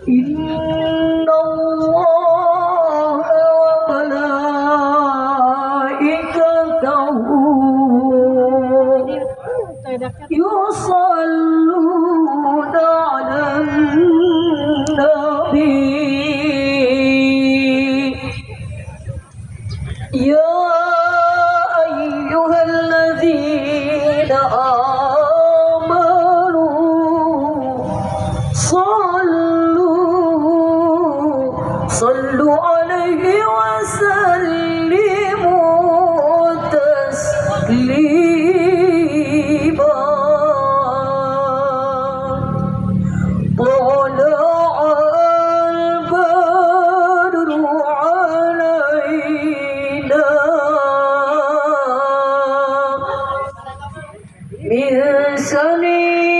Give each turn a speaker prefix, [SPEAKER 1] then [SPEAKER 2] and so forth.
[SPEAKER 1] Inna Allah wa malaikatahu yusalluna 'alan nabi ya ayyuhalladzina amanu sallu alaihi wa sallimu taslima. Tala'al badru alaina min sani